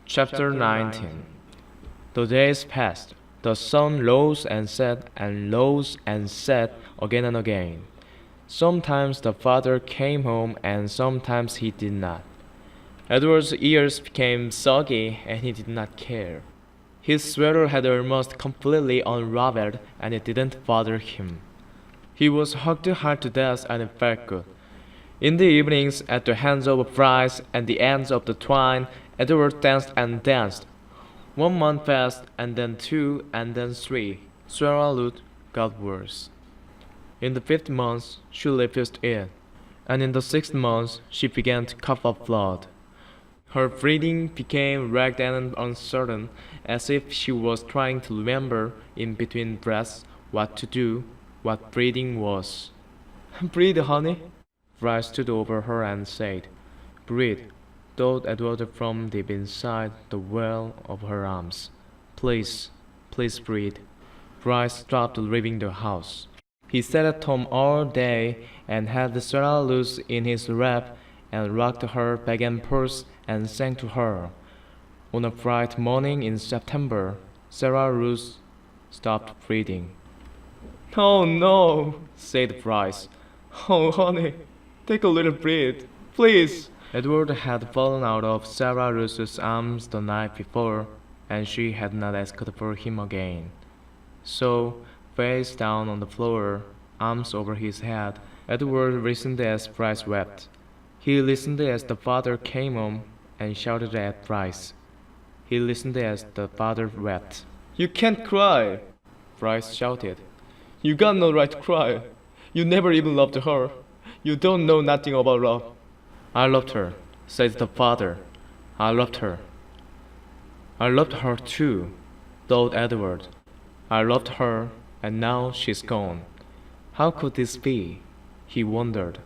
Chapter 19. The days passed. The sun rose and set and rose and set again and again. Sometimes the father came home and sometimes he did not. Edward's ears became soggy and he did not care. His sweater had almost completely unraveled and it didn't bother him. He was hugged hard to death and it felt good. In the evenings, at the hands of Bryce and the ends of the twine, Edward danced and danced. 1 month passed, and then 2, and then 3. Sarah Ruth got worse. In the 5th month, she refused to eat, and in the 6th month, she began to cough up blood. Her breathing became ragged and uncertain, as if she was trying to remember in between breaths what to do, what breathing was. "Breathe, honey." Bryce stood over her and said, "Breathe," thought Edward from deep inside the well of her arms. Please breathe." Bryce stopped leaving the house. He sat at home all day and had Sarah Ruth in his lap and rocked her back and forth and sang to her. On a bright morning in September, Sarah Ruth stopped breathing. "Oh no," said Bryce. "Oh honey, take a little breath, please." Edward had fallen out of Sarah Ruth's arms the night before, and she had not asked for him again. So, face down on the floor, arms over his head, Edward listened as Bryce wept. He listened as the father came home and shouted at Bryce. He listened as the father wept. "You can't cry," Bryce shouted. "You got no right to cry. You never even loved her. You don't know nothing about love." "I loved her," said the father. "I loved her." "I loved her too," thought Edward. "I loved her, and now she's gone. How could this be?" he wondered.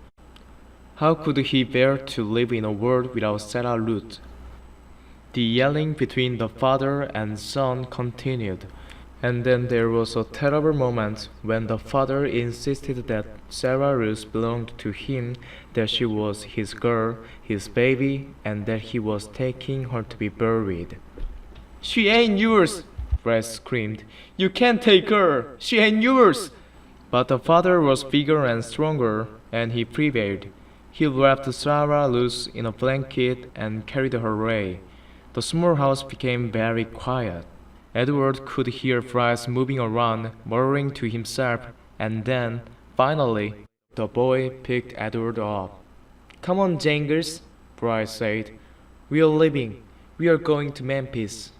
How could he bear to live in a world without Sarah Ruth? The yelling between the father and son continued, and then there was a terrible moment when the father insisted that Sarah Ruth belonged to him, that she was his girl, his baby, and that he was taking her to be buried. "She ain't yours!" Bryce screamed. "You can't take her! She ain't yours!" But the father was bigger and stronger, and he prevailed. He wrapped Sarah Ruth in a blanket and carried her away. The small house became very quiet. Edward could hear Bryce moving around, muttering to himself, and then, finally, the boy picked Edward up. "Come on, Jangers," Bryce said. "We are leaving. We are going to Memphis."